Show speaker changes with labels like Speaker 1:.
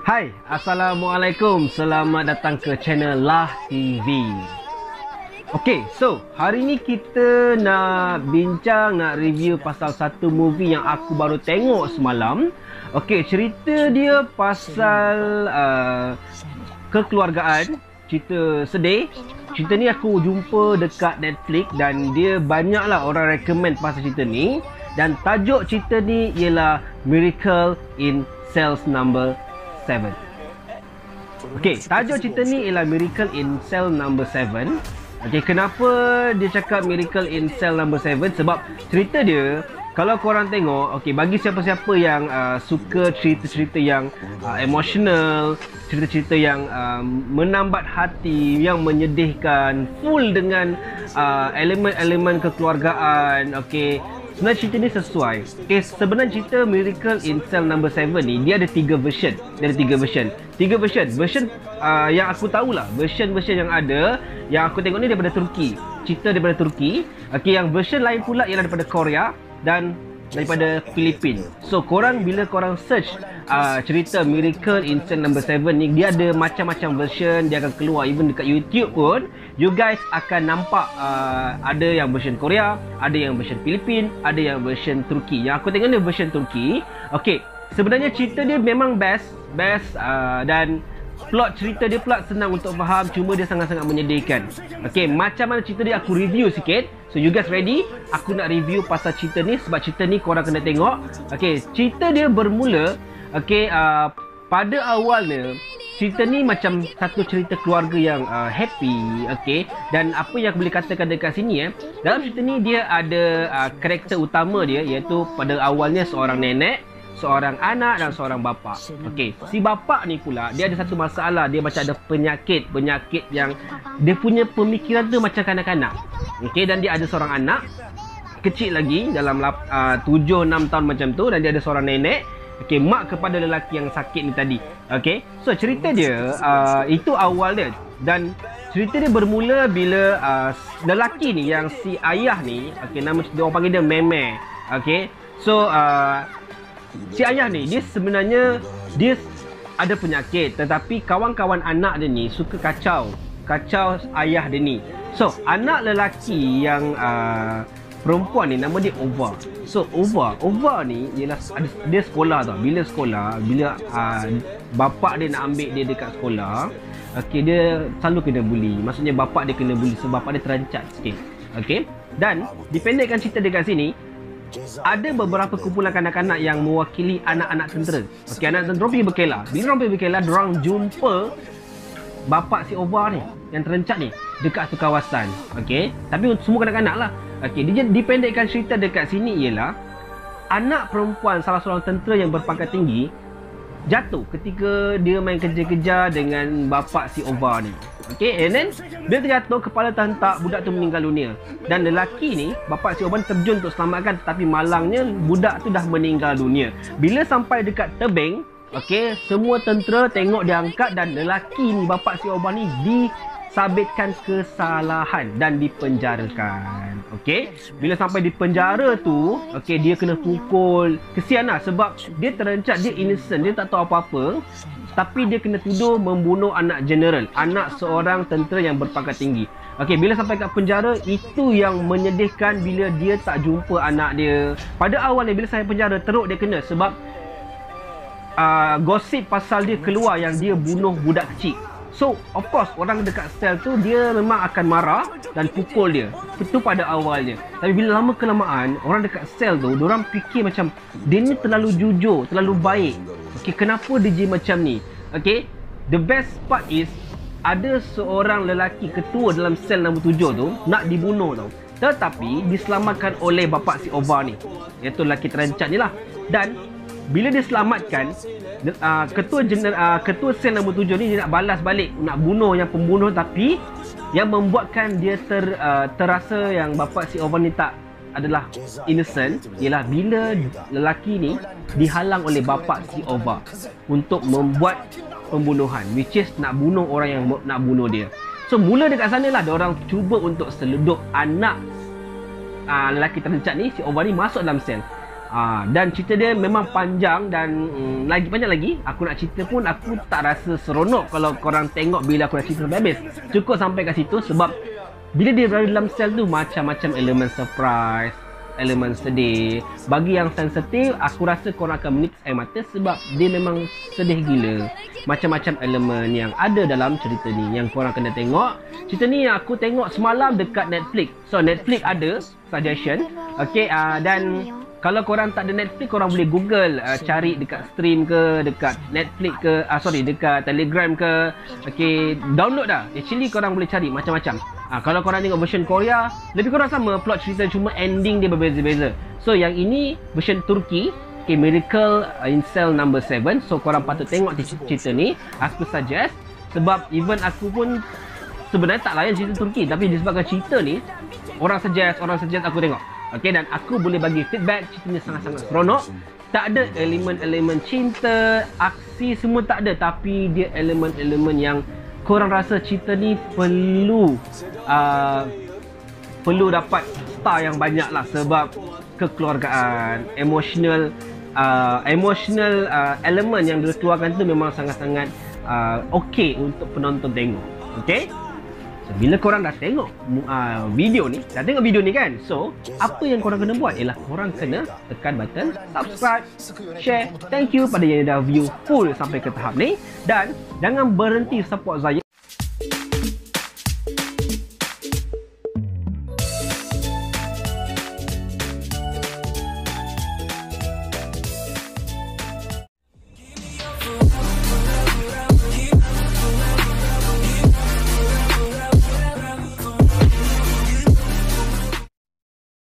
Speaker 1: Hai, Assalamualaikum. Selamat datang ke channel Lah TV. Okay, so hari ni kita nak bincang, nak review pasal satu movie yang aku baru tengok semalam. Okay, cerita dia pasal kekeluargaan, cerita sedih. Cerita ni aku jumpa dekat Netflix dan dia banyaklah orang recommend pasal cerita ni. Dan tajuk cerita ni ialah Miracle in Cell Number 7. Okey, tajuk cerita ni ialah Miracle in Cell Number 7. Okey, kenapa dia cakap Miracle in Cell Number 7? Sebab cerita dia, kalau korang tengok, okey, bagi siapa-siapa yang suka cerita-cerita yang emotional, cerita-cerita yang menambat hati, yang menyedihkan, full dengan elemen-elemen kekeluargaan, okey, sebenarnya cerita ni sesuai. Okay, sebenarnya cerita Miracle in Cell Number 7 ni, dia ada 3 version. Dia ada 3 version. 3 version. Version yang aku tahulah, version yang ada, yang aku tengok ni daripada Turki. Cerita daripada Turki. Okay, yang version lain pula ialah daripada Korea dan daripada Filipina. So, bila korang search cerita Miracle in Cell Number 7 ni, dia ada macam-macam version. Dia akan keluar even dekat YouTube pun. You guys akan nampak ada yang version Korea, ada yang version Filipina, ada yang version Turki. Yang aku tengok ni version Turki. Okay, sebenarnya cerita dia memang best dan plot cerita dia pula senang untuk faham, cuma dia sangat-sangat menyedihkan. Okay, macam mana cerita dia aku review sikit. So you guys ready? Aku nak review pasal cerita ni sebab cerita ni korang kena tengok. Okay, cerita dia bermula, okay, pada awalnya cerita ni macam satu cerita keluarga yang happy, okay. Dan apa yang aku boleh katakan dekat sini, dalam cerita ni dia ada karakter utama dia, iaitu pada awalnya seorang nenek, seorang anak dan seorang bapa. Okey, si bapa ni pula dia ada satu masalah, dia macam ada penyakit yang dia punya pemikiran tu macam kanak-kanak. Okey, dan dia ada seorang anak kecil lagi dalam 7-6 tahun macam tu, dan dia ada seorang nenek. Okey, mak kepada lelaki yang sakit ni tadi. Okey, so cerita dia itu awal dia, dan cerita dia bermula bila lelaki ni, yang si ayah ni, okey, nama dia orang panggil dia Meme. Okey, so si ayah ni, dia sebenarnya dia ada penyakit, tetapi kawan-kawan anak dia ni suka kacau ayah dia ni. So anak lelaki yang perempuan ni, nama dia Ova. So Ova ni ialah dia sekolah tau. Bila bapak dia nak ambil dia dekat sekolah, okey, dia selalu kena bully. Maksudnya bapak dia kena bully sebab bapak dia terancat sikit. Okey, dan dipendekkan cerita dekat sini, ada beberapa kumpulan kanak-kanak yang mewakili anak-anak tentera. Okey, anak tentera pergi berkelah. Bila orang pergi berkelah, diorang jumpa bapa si Ova ni yang terencat ni dekat satu kawasan. Okey, tapi semua kanak-kanak lah. Okey, dia dipendekkan cerita dekat sini ialah anak perempuan salah seorang tentera yang berpangkat tinggi jatuh ketika dia main kejar-kejar dengan bapa si Ova ni. Okay, and then bila terjatuh, kepala terhentak, budak tu meninggal dunia. Dan lelaki ni, bapa si Ova terjun untuk selamatkan, tetapi malangnya budak tu dah meninggal dunia. Bila sampai dekat tebing, okay, semua tentera tengok dia angkat, dan lelaki ni, bapa si Ova ni, disabitkan kesalahan dan dipenjarakan. Okay, bila sampai di penjara tu, okay, dia kena pukul. Kesian lah sebab dia terencat, dia innocent, dia tak tahu apa-apa, tapi dia kena tuduh membunuh anak general, anak seorang tentera yang berpangkat tinggi. Okey, bila sampai kat penjara, itu yang menyedihkan bila dia tak jumpa anak dia. Pada awalnya bila sampai penjara, teruk dia kena sebab gosip pasal dia keluar yang dia bunuh budak kecil. So, of course, orang dekat sel tu dia memang akan marah dan pukul dia. Itu pada awalnya. Tapi bila lama kelamaan, orang dekat sel tu, diorang fikir macam dia ni terlalu jujur, terlalu baik. Okay, kenapa dia jadi macam ni? Okay, the best part is ada seorang lelaki ketua dalam sel nombor 7 tu nak dibunuh tau. Tetapi diselamatkan oleh bapa si Ova ni, iaitu lelaki terencat ni lah. Dan bila dia selamatkan, ketua sel nombor 7 ni dia nak balas balik, nak bunuh yang pembunuh, tapi yang membuatkan dia terasa yang bapa si Ova ni tak adalah innocent ialah bila lelaki ni dihalang oleh bapa si Ova untuk membuat pembunuhan, which is nak bunuh orang yang nak bunuh dia. So mula dekat sana lah diorang cuba untuk seludup anak lelaki terencat ni, si Ova ni, masuk dalam sel. Dan cerita dia memang panjang dan lagi banyak lagi. Aku nak cerita pun aku tak rasa seronok kalau korang tengok bila aku nak cerita sampai habis. Cukup sampai kat situ sebab bila dia berada dalam sel tu macam-macam elemen surprise, elemen sedih. Bagi yang sensitif, aku rasa korang akan menitis air mata sebab dia memang sedih gila. Macam-macam elemen yang ada dalam cerita ni yang korang kena tengok. Cerita ni yang aku tengok semalam dekat Netflix. So Netflix ada suggestion. Okay, dan kalau korang tak ada Netflix, korang boleh Google, cari dekat stream ke, dekat Netflix ke, dekat Telegram ke. Okay, download dah. Actually korang boleh cari macam-macam. Kalau korang tengok version Korea, lebih kurang sama plot cerita, cuma ending dia berbeza-beza. So yang ini version Turki, okay, Miracle in Cell Number 7. So korang patut tengok cerita ni. Aku suggest, sebab even aku pun sebenarnya tak layan cerita Turki, tapi disebabkan cerita ni orang suggest aku tengok. Okay, dan aku boleh bagi feedback. Cerita ni sangat-sangat seronok. Tak ada elemen-elemen cinta, aksi semua tak ada, tapi dia elemen-elemen yang korang rasa cerita ni perlu dapat star yang banyak lah, sebab kekeluargaan, emotional elemen yang dikeluarkan tu memang sangat-sangat okey untuk penonton tengok. Okay, so, bila korang dah tengok video ni kan, so apa yang korang kena buat ialah korang kena tekan button subscribe, share. Thank you pada yang dah view full sampai ke tahap ni, dan jangan berhenti support Zaya.